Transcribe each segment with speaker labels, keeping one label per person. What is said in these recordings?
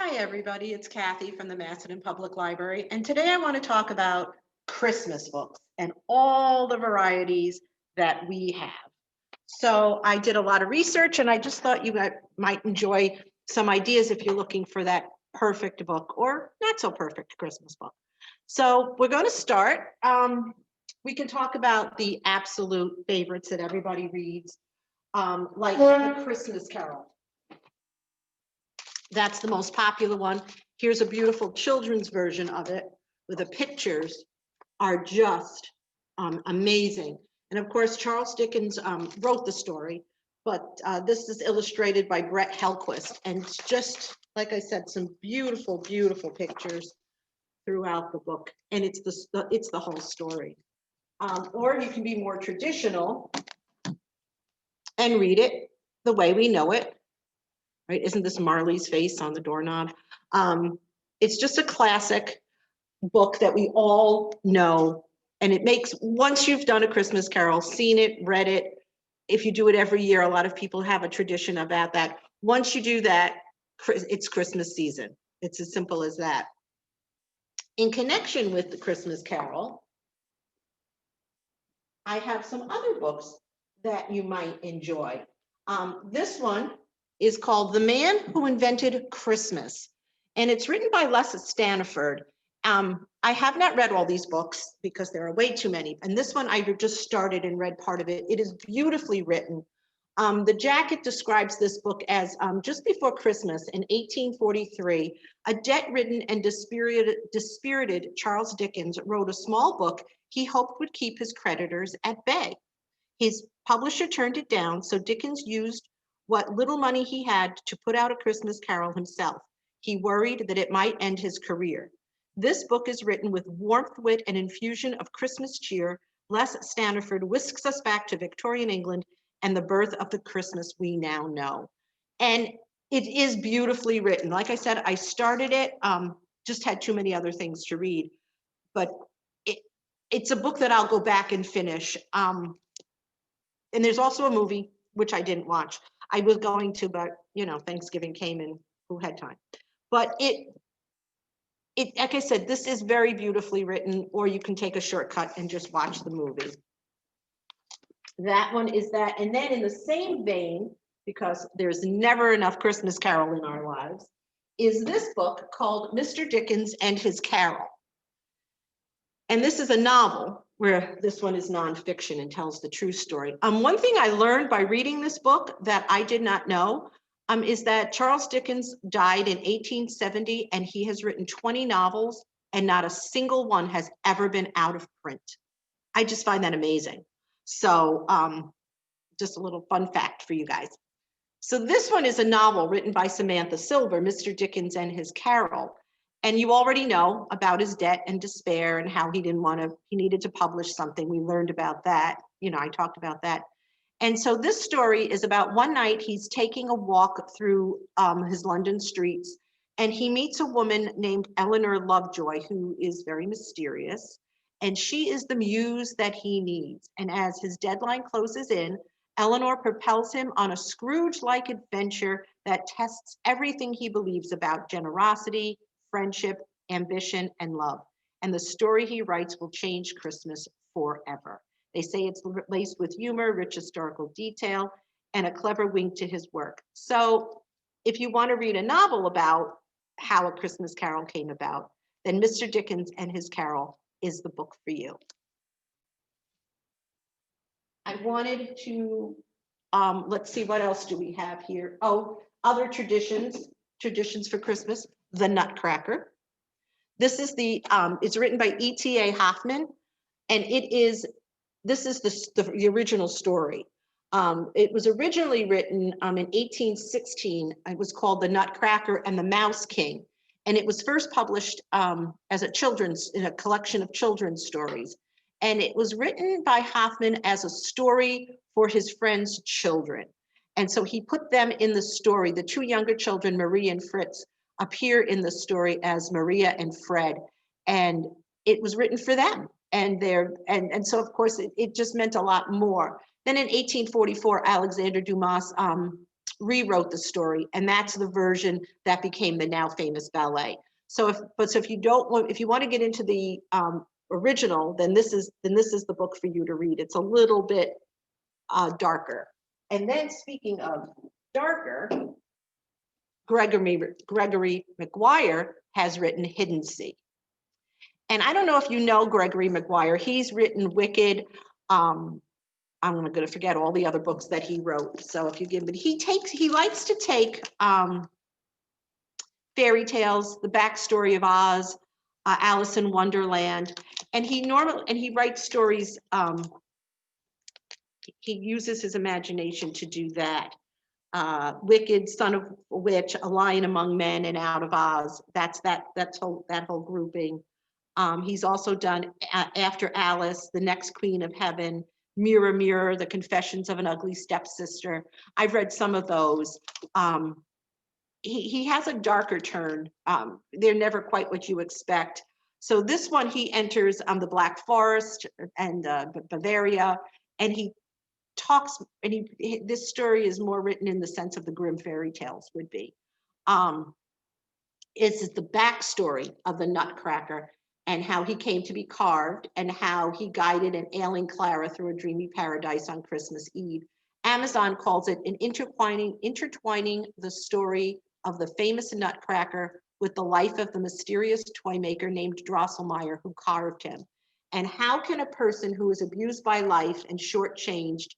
Speaker 1: Hi, everybody. It's Kathy from the Macedon Public Library, and today I want to talk about Christmas books and all the varieties that we have. So I did a lot of research, and I just thought you might enjoy some ideas if you're looking for that perfect book or not so perfect Christmas book. So we're going to start. We can talk about the absolute favorites that everybody reads, like The Christmas Carol. That's the most popular one. Here's a beautiful children's version of it where the pictures are just amazing. And of course, Charles Dickens wrote the story, but this is illustrated by Brett Helquist. And it's just, like I said, some beautiful, beautiful pictures throughout the book. And it's the whole story. Or you can be more traditional and read it the way we know it. Right? Isn't this Marley's face on the doorknob? It's just a classic book that we all know. And it makes, once you've done A Christmas Carol, seen it, read it, if you do it every year, a lot of people have a tradition about that. Once you do that, it's Christmas season. It's as simple as that. In connection with The Christmas Carol, I have some other books that you might enjoy. This one is called The Man Who Invented Christmas, and it's written by Les Staniford. I have not read all these books because there are way too many, and this one I just started and read part of it. It is beautifully written. The jacket describes this book as just before Christmas in 1843, a debt-ridden and dispirited Charles Dickens wrote a small book he hoped would keep his creditors at bay. His publisher turned it down, so Dickens used what little money he had to put out A Christmas Carol himself. He worried that it might end his career. This book is written with warmth, wit, and infusion of Christmas cheer. Les Staniford whisks us back to Victorian England and the birth of the Christmas we now know. And it is beautifully written. Like I said, I started it, just had too many other things to read, but it's a book that I'll go back and finish. And there's also a movie, which I didn't watch. I was going to, but Thanksgiving came and who had time? But it, like I said, this is very beautifully written, or you can take a shortcut and just watch the movie. That one is that. And then in the same vein, because there's never enough Christmas Carol in our lives, is this book called Mr. Dickens and His Carol. And this is a novel where this one is nonfiction and tells the true story. One thing I learned by reading this book that I did not know is that Charles Dickens died in 1870 and he has written 20 novels and not a single one has ever been out of print. I just find that amazing. So just a little fun fact for you guys. So this one is a novel written by Samantha Silver, Mr. Dickens and His Carol. And you already know about his debt and despair and how he needed to publish something. We learned about that. I talked about that. And so this story is about one night he's taking a walk through his London streets and he meets a woman named Eleanor Lovejoy who is very mysterious. And she is the muse that he needs. And as his deadline closes in, Eleanor propels him on a Scrooge-like adventure that tests everything he believes about generosity, friendship, ambition, and love. And the story he writes will change Christmas forever. They say it's laced with humor, rich historical detail, and a clever wink to his work. So if you want to read a novel about how A Christmas Carol came about, then Mr. Dickens and His Carol is the book for you. I wanted to, let's see, what else do we have here? Oh, other traditions for Christmas. The Nutcracker. This is it's written by E.T.A. Hoffman, and this is the original story. It was originally written in 1816. It was called The Nutcracker and the Mouse King, and it was first published as in a collection of children's stories. And it was written by Hoffman as a story for his friends' children. And so he put them in the story. The two younger children, Marie and Fritz, appear in the story as Maria and Fred, and it was written for them. And so of course it just meant a lot more. Then in 1844, Alexander Dumas rewrote the story, and that's the version that became the now famous ballet. So if you don't want, if you want to get into the original, then this is the book for you to read. It's a little bit darker. And then speaking of darker, Gregory Maguire has written Hidden Sea. And I don't know if you know Gregory Maguire. He's written Wicked. I'm going to forget all the other books that he wrote. So if you give it, he likes to take fairy tales, the backstory of Oz, Alice in Wonderland, and he writes stories. He uses his imagination to do that. Wicked, Son of a Witch, A Lion Among Men, and Out of Oz. That's that whole grouping. He's also done After Alice, The Next Queen of Heaven, Mirror, Mirror, The Confessions of an Ugly Stepsister. I've read some of those. He has a darker turn. They're never quite what you expect. So this one, he enters the Black Forest and Bavaria, and he talks, and this story is more written in the sense of the Grimm fairy tales would be. It's the backstory of the Nutcracker and how he came to be carved and how he guided an ailing Clara through a dreamy paradise on Christmas Eve. Amazon calls it an intertwining the story of the famous Nutcracker with the life of the mysterious toy maker named Drosselmeyer who carved him. And how can a person who is abused by life and shortchanged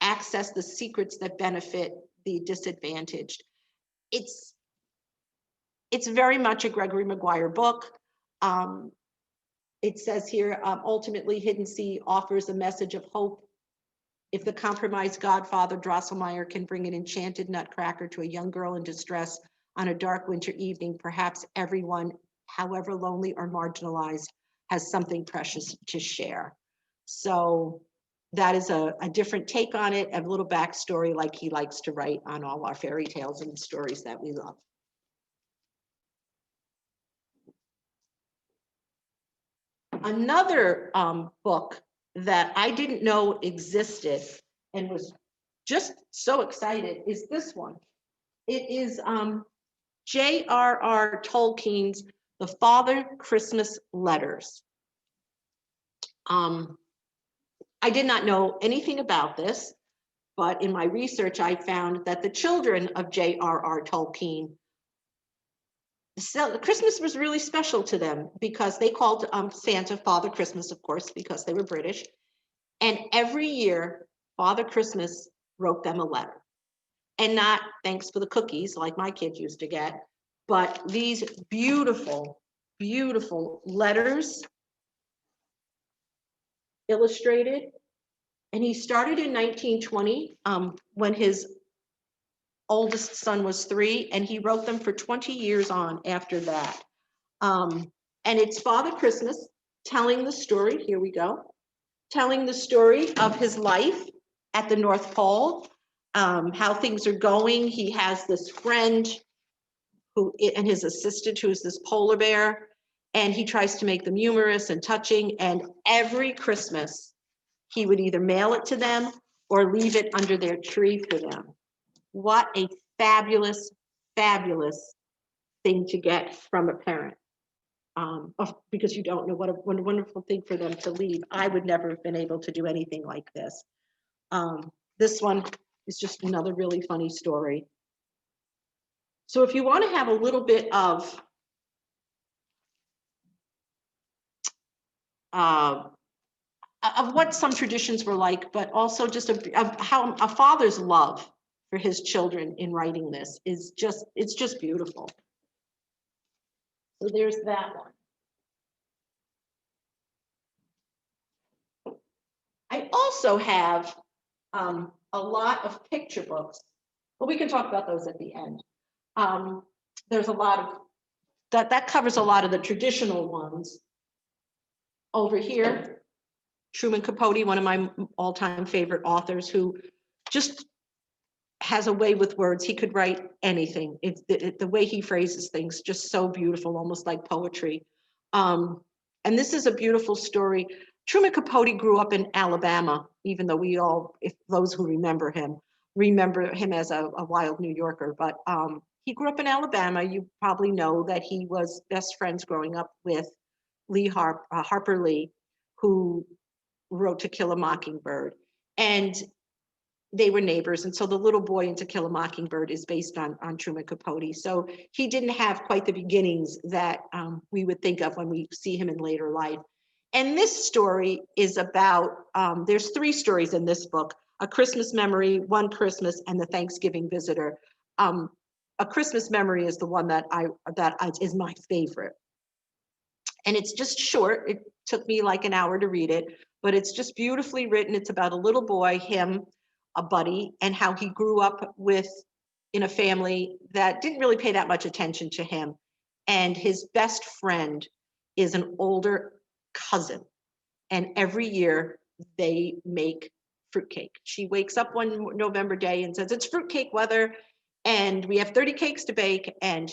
Speaker 1: access the secrets that benefit the disadvantaged? It's very much a Gregory Maguire book. It says here, ultimately, Hidden Sea offers a message of hope. If the compromised godfather Drosselmeyer can bring an enchanted Nutcracker to a young girl in distress on a dark winter evening, perhaps everyone, however lonely or marginalized, has something precious to share. So that is a different take on it, a little backstory like he likes to write on all our fairy tales and stories that we love. Another book that I didn't know existed and was just so excited is this one. It is J.R.R. Tolkien's The Father Christmas Letters. I did not know anything about this, but in my research, I found that the children of J.R.R. Tolkien, Christmas was really special to them because they called Santa Father Christmas, of course, because they were British. And every year, Father Christmas wrote them a letter. And not thanks for the cookies like my kids used to get, but these beautiful, beautiful letters, illustrated. And he started in 1920 when his oldest son was 3, and he wrote them for 20 years on after that. And it's Father Christmas telling the story, here we go, telling the story of his life at the North Pole, how things are going. He has this friend and his assistant who's this polar bear, and he tries to make them humorous and touching, and every Christmas he would either mail it to them or leave it under their tree for them. What a fabulous, fabulous thing to get from a parent. Because you don't know what a wonderful thing for them to leave. I would never have been able to do anything like this. This one is just another really funny story. So if you want to have a little bit of what some traditions were like, but also just of how a father's love for his children in writing this is just, it's just beautiful. So there's that one. I also have a lot of picture books, but we can talk about those at the end. There's a lot of, that covers a lot of the traditional ones. Over here, Truman Capote, one of my all-time favorite authors, who just has a way with words. He could write anything. It's the way he phrases things, just so beautiful, almost like poetry. And this is a beautiful story. Truman Capote grew up in Alabama, even though we all, if those who remember him as a wild New Yorker. But he grew up in Alabama. You probably know that he was best friends growing up with Harper Lee, who wrote To Kill a Mockingbird. And they were neighbors. And so the little boy in To Kill a Mockingbird is based on Truman Capote. So he didn't have quite the beginnings that we would think of when we see him in later life. And this story is about, there's 3 stories in this book: A Christmas Memory, One Christmas, and The Thanksgiving Visitor. A Christmas Memory is the one that is my favorite. And it's just short. It took me like an hour to read it, but it's just beautifully written. It's about a little boy, him, a buddy, and how he grew up in a family that didn't really pay that much attention to him. And his best friend is an older cousin. And every year they make fruitcake. She wakes up one November day and says, "It's fruitcake weather, and we have 30 cakes to bake." And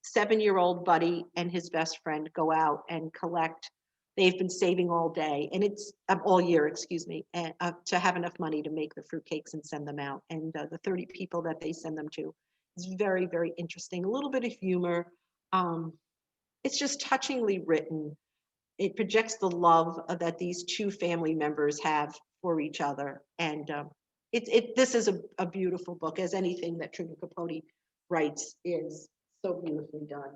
Speaker 1: 7-year-old buddy and his best friend go out and collect. They've been saving all day, and it's all year, excuse me, and to have enough money to make the fruitcakes and send them out. And the 30 people that they send them to is very, very interesting. A little bit of humor. It's just touchingly written. It projects the love that these 2 family members have for each other. And this is a beautiful book, as anything that Truman Capote writes is so beautifully done.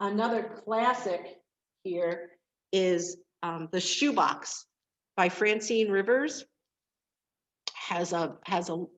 Speaker 1: Another classic here is The Shoebox by Francine Rivers. Has a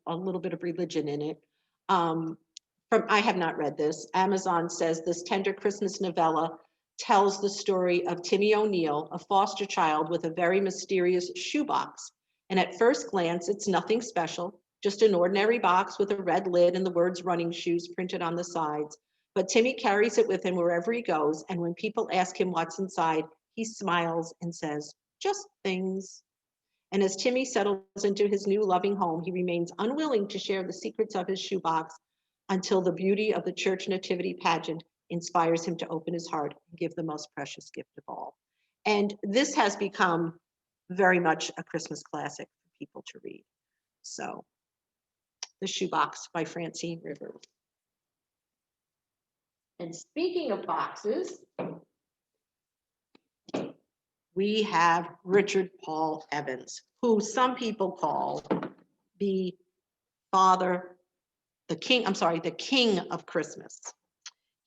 Speaker 1: little bit of religion in it. I have not read this. Amazon says this tender Christmas novella tells the story of Timmy O'Neill, a foster child with a very mysterious shoebox. And at first glance, it's nothing special, just an ordinary box with a red lid and the words running shoes printed on the sides. But Timmy carries it with him wherever he goes. And when people ask him what's inside, he smiles and says, "Just things." And as Timmy settles into his new loving home, he remains unwilling to share the secrets of his shoebox until the beauty of the church nativity pageant inspires him to open his heart and give the most precious gift of all. And this has become very much a Christmas classic for people to read. So, The Shoebox by Francine Rivers. And speaking of boxes, we have Richard Paul Evans, who some people call the king of Christmas.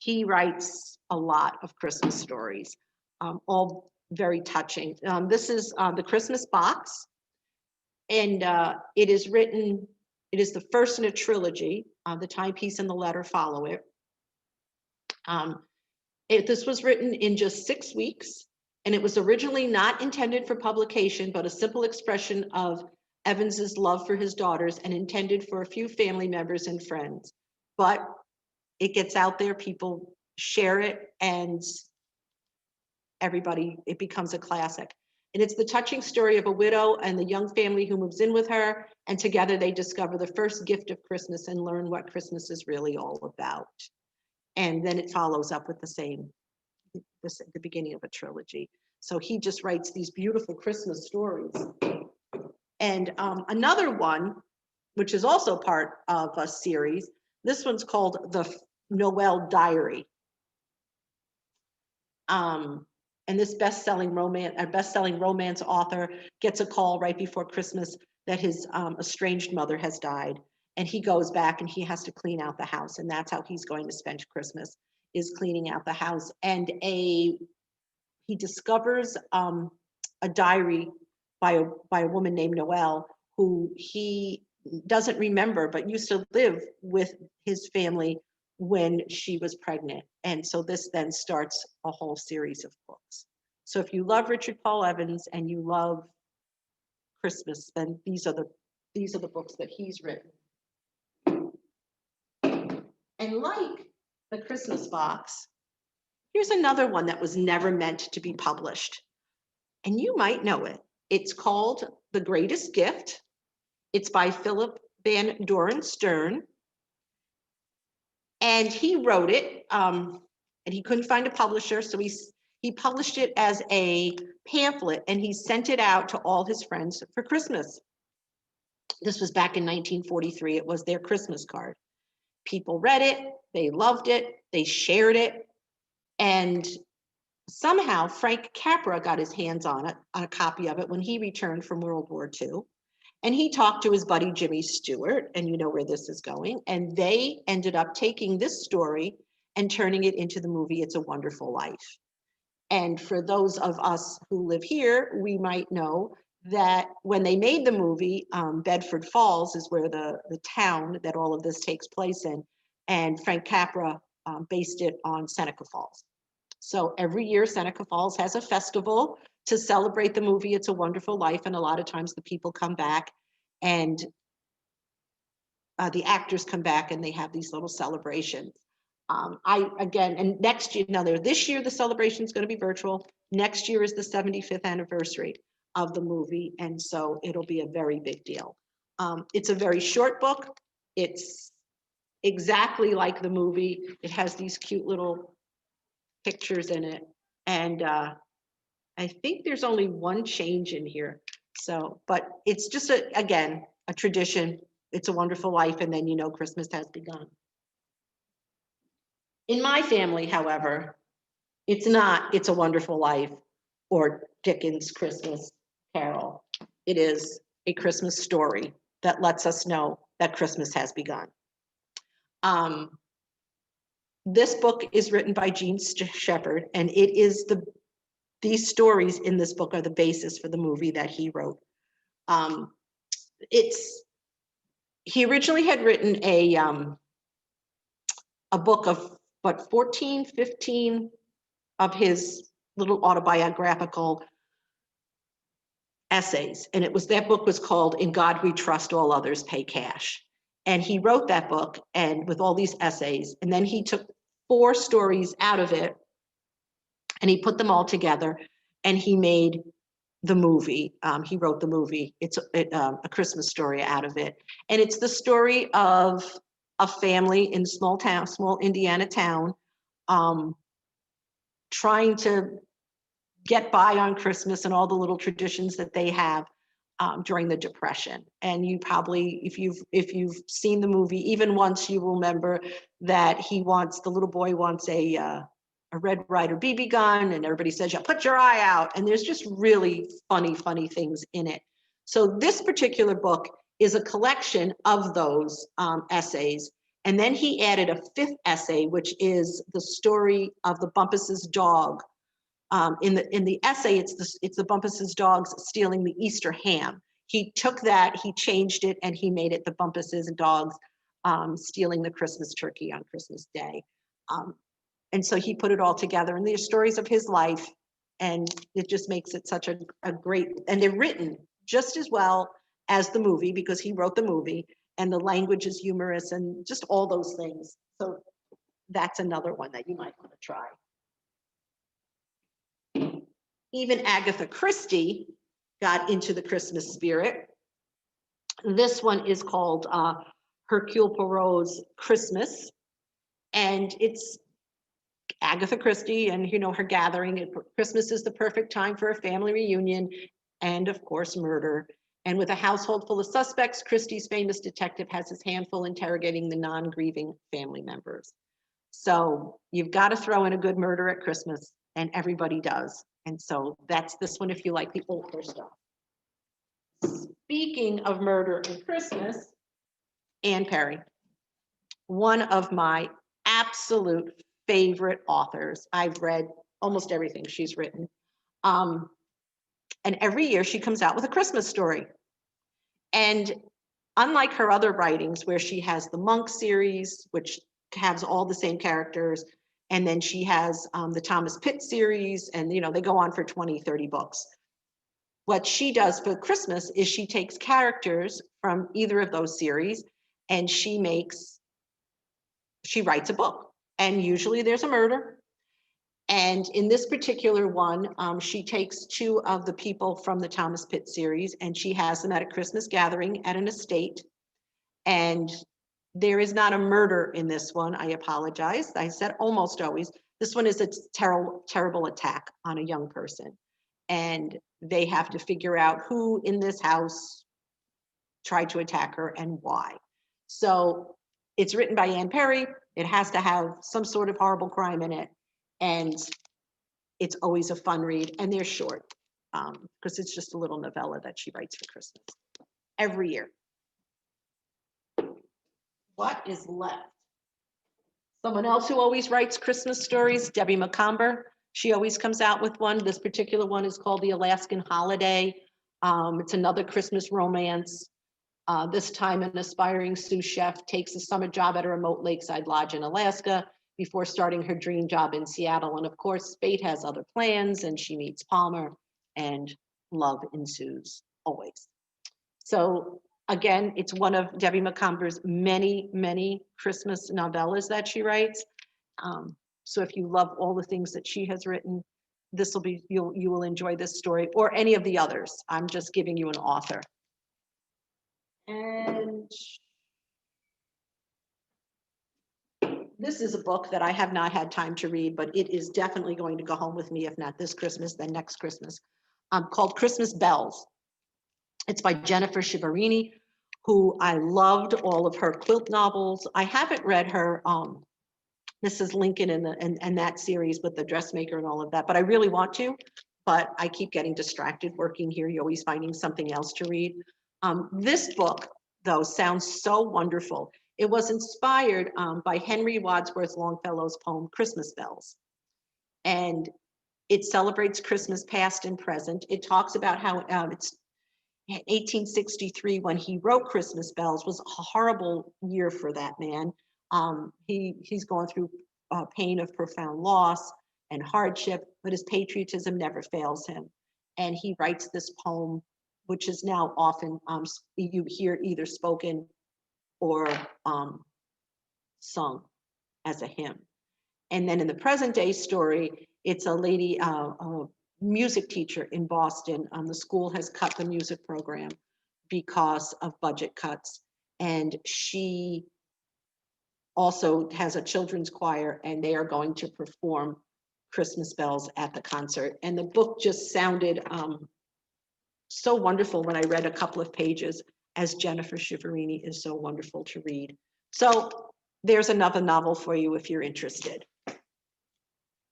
Speaker 1: He writes a lot of Christmas stories, all very touching. This is The Christmas Box, and it is the first in a trilogy. The timepiece and the letter follow it. This was written in just 6 weeks, and it was originally not intended for publication, but a simple expression of Evans's love for his daughters and intended for a few family members and friends. But it gets out there, people share it, and it becomes a classic. And it's the touching story of a widow and the young family who moves in with her, and together they discover the first gift of Christmas and learn what Christmas is really all about. And then it follows up with the beginning of a trilogy. So he just writes these beautiful Christmas stories. And another one, which is also part of a series, this one's called The Noel Diary. And this best-selling romance author gets a call right before Christmas that his estranged mother has died. And he goes back and he has to clean out the house. And that's how he's going to spend Christmas, is cleaning out the house. And he discovers a diary by a woman named Noel, who he doesn't remember, but used to live with his family when she was pregnant. And so this then starts a whole series of books. So if you love Richard Paul Evans and you love Christmas, then these are the books that he's written. And like The Christmas Box, here's another one that was never meant to be published. And you might know it. It's called The Greatest Gift. It's by Philip Van Doren Stern. And he wrote it, and he couldn't find a publisher, so He published it as a pamphlet and he sent it out to all his friends for Christmas. This was back in 1943. It was their Christmas card. People read it, they loved it, they shared it, and somehow Frank Capra got his hands on a copy of it when he returned from World War II. And he talked to his buddy Jimmy Stewart, and you know where this is going. And they ended up taking this story and turning it into the movie It's a Wonderful Life. And for those of us who live here, we might know that when they made the movie, Bedford Falls is where the town that all of this takes place in, and Frank Capra based it on Seneca Falls. So every year, Seneca Falls has a festival to celebrate the movie It's a Wonderful Life, and a lot of times the people come back and the actors come back and they have these little celebrations. And next year, this year the celebration is going to be virtual. Next year is the 75th anniversary of the movie, and so it'll be a very big deal. It's a very short book. It's exactly like the movie. It has these cute little pictures in it, and I think there's only one change in here. So, but it's just again a tradition. It's a Wonderful Life, and then Christmas has begun. In my family, however, it's not It's a Wonderful Life or Dickens' Christmas Carol. It is a Christmas story that lets us know that Christmas has begun. This book is written by Gene Shepherd, and it is these stories in this book are the basis for the movie that he wrote. He originally had written a book of 14, 15 of his little autobiographical essays. And that book was called In God We Trust, All Others Pay Cash. And he wrote that book and with all these essays, and then he took 4 stories out of it and he put them all together and he made the movie. He wrote the movie. It's a Christmas story out of it. And it's the story of a family in small Indiana town, trying to get by on Christmas and all the little traditions that they have during the Depression. And you probably, if you've seen the movie even once, you will remember that the little boy wants a Red Ryder BB gun, and everybody says, "Yeah, put your eye out." And there's just really funny things in it. So this particular book is a collection of those essays. And then he added a 5th essay, which is the story of the Bumpus's dog. In the essay, it's the Bumpus's dogs stealing the Easter ham. He took that, he changed it, and he made it the Bumpus's dogs stealing the Christmas turkey on Christmas Day. And so he put it all together, and they're stories of his life, and it just makes it such a great, and they're written just as well as the movie because he wrote the movie, and the language is humorous and just all those things. So that's another one that you might want to try. Even Agatha Christie got into the Christmas spirit. This one is called Hercule Poirot's Christmas, and it's Agatha Christie and her gathering. Christmas is the perfect time for a family reunion and of course murder. And with a household full of suspects, Christie's famous detective has his handful interrogating the non-grieving family members. So you've got to throw in a good murder at Christmas, and everybody does. And so that's this one if you like the older stuff. Speaking of murder and Christmas, Anne Perry, one of my absolute favorite authors. I've read almost everything she's written. And every year she comes out with a Christmas story. And unlike her other writings where she has the Monk series, which has all the same characters, and then she has the Thomas Pitt series, and they go on for 20, 30 books. What she does for Christmas is she takes characters from either of those series and she writes a book. And usually there's a murder. And in this particular one, she takes 2 of the people from the Thomas Pitt series and she has them at a Christmas gathering at an estate. And there is not a murder in this one. I apologize. I said almost always. This one is a terrible, terrible attack on a young person. And they have to figure out who in this house tried to attack her and why. So it's written by Anne Perry. It has to have some sort of horrible crime in it. And it's always a fun read. And they're short because it's just a little novella that she writes for Christmas every year. What is left? Someone else who always writes Christmas stories, Debbie McComber. She always comes out with one. This particular one is called The Alaskan Holiday. It's another Christmas romance. This time, an aspiring sous chef takes a summer job at a remote lakeside lodge in Alaska before starting her dream job in Seattle. And of course, fate has other plans, and she meets Palmer, and love ensues always. So again, it's one of Debbie McComber's many, many Christmas novellas that she writes. So if you love all the things that she has written, this will be, you will enjoy this story or any of the others. I'm just giving you an author. And this is a book that I have not had time to read, but it is definitely going to go home with me, if not this Christmas, then next Christmas, called Christmas Bells. It's by Jennifer Shiverini, who I loved all of her quilt novels. I haven't read her Mrs. Lincoln and that series with the dressmaker and all of that, but I really want to, but I keep getting distracted working here. You're always finding something else to read. This book, though, sounds so wonderful. It was inspired by Henry Wadsworth Longfellow's poem, Christmas Bells. And it celebrates Christmas past and present. It talks about how it's 1863 when he wrote Christmas Bells was a horrible year for that man. He's going through pain of profound loss and hardship, but his patriotism never fails him. And he writes this poem, which is now often you hear either spoken or sung as a hymn. And then in the present day story, it's a lady, a music teacher in Boston. The school has cut the music program because of budget cuts. And she also has a children's choir, and they are going to perform Christmas Bells at the concert. And the book just sounded so wonderful when I read a couple of pages, as Jennifer Shiverini is so wonderful to read. So there's another novel for you if you're interested.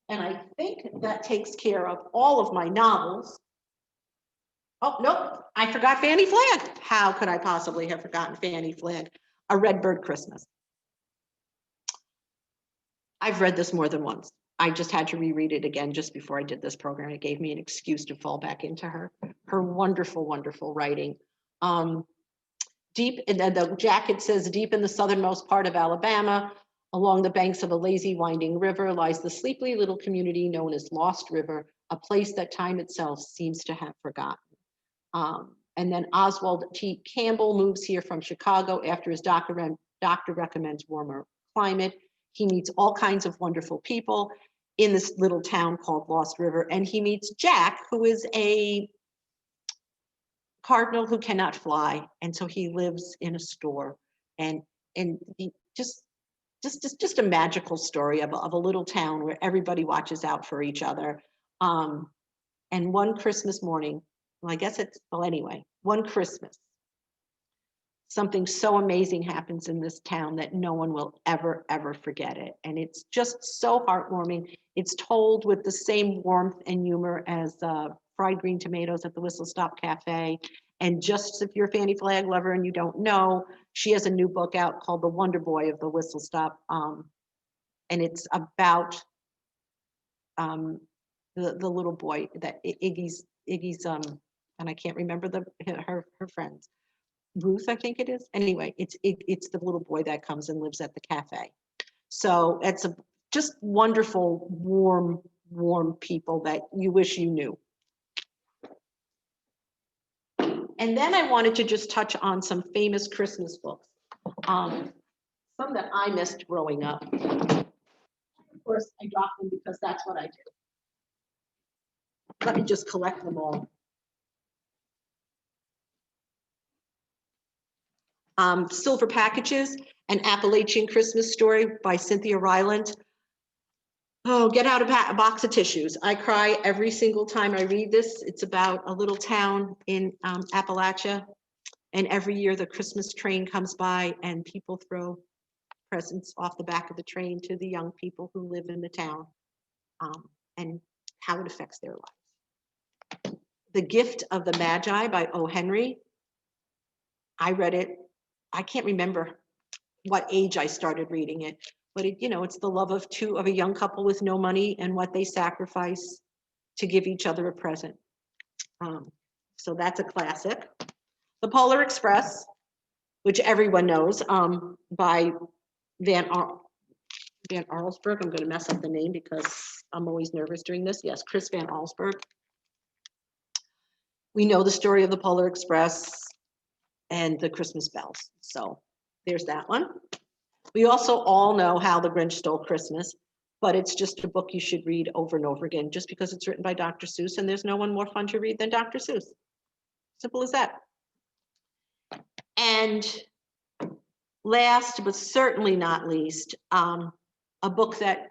Speaker 1: And I think that takes care of all of my novels. Oh, nope, I forgot Fanny Flagg. How could I possibly have forgotten Fanny Flagg? A Redbird Christmas. I've read this more than once. I just had to reread it again just before I did this program. It gave me an excuse to fall back into her wonderful, wonderful writing. Deep, and the jacket says, deep in the southernmost part of Alabama, along the banks of a lazy winding river, lies the sleepy little community known as Lost River, a place that time itself seems to have forgotten. And then Oswald T. Campbell moves here from Chicago after his doctor recommends warmer climate. He meets all kinds of wonderful people in this little town called Lost River. And he meets Jack, who is a cardinal who cannot fly. And so he lives in a store, and he just a magical story of a little town where everybody watches out for each other. And one Christmas morning, well, I guess it's, well, anyway, one Christmas, something so amazing happens in this town that no one will ever, ever forget it. And it's just so heartwarming. It's told with the same warmth and humor as Fried Green Tomatoes at the Whistle Stop Cafe. And just if you're a Fanny Flagg lover and you don't know, she has a new book out called The Wonder Boy of the Whistle Stop. And it's about the little boy that Iggy's and I can't remember her friends. Ruth, I think it is. Anyway, it's the little boy that comes and lives at the cafe. So it's a just wonderful, warm people that you wish you knew. And then I wanted to just touch on some famous Christmas books. Some that I missed growing up. Of course, I dropped them because that's what I do. Let me just collect them all. Silver Packages, an Appalachian Christmas Story by Cynthia Ryland. Oh, get out a box of tissues. I cry every single time I read this. It's about a little town in Appalachia. And every year the Christmas train comes by and people throw presents off the back of the train to the young people who live in the town, and how it affects their lives. The Gift of the Magi by O. Henry. I read it. I can't remember what age I started reading it, but it, you know, it's the love of a young couple with no money and what they sacrifice to give each other a present. So that's a classic. The Polar Express, which everyone knows, by Van Arlsberg. I'm going to mess up the name because I'm always nervous doing this. Yes, Chris Van Allsburg. We know the story of the Polar Express and the Christmas bells. So there's that one. We also all know How the Grinch Stole Christmas, but it's just a book you should read over and over again just because it's written by Dr. Seuss, and there's no one more fun to read than Dr. Seuss. Simple as that. And last, but certainly not least, a book that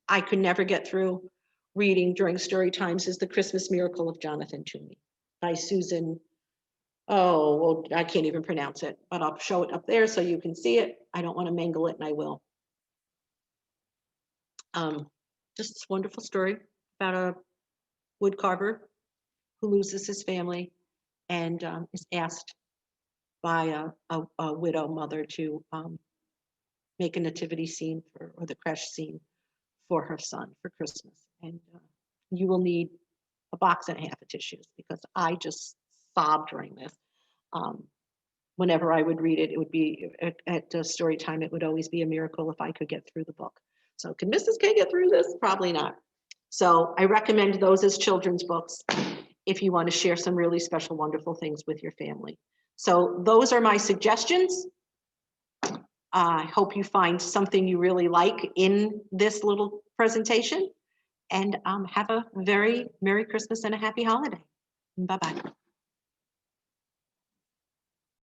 Speaker 1: I could never get through reading during story times is The Christmas Miracle of Jonathan Toomey by Susan. Oh, well, I can't even pronounce it, but I'll show it up there so you can see it. I don't want to mangle it, and I will. Just this wonderful story about a wood carver who loses his family and is asked by a widow mother to make a nativity scene or the creche scene for her son for Christmas. And you will need a box and a half of tissues because I just sobbed during this. Whenever I would read it, it would be at story time, it would always be a miracle if I could get through the book. So can Mrs. K get through this? Probably not. So I recommend those as children's books if you want to share some really special, wonderful things with your family. So those are my suggestions. I hope you find something you really like in this little presentation, and have a very Merry Christmas and a happy holiday. Bye-bye.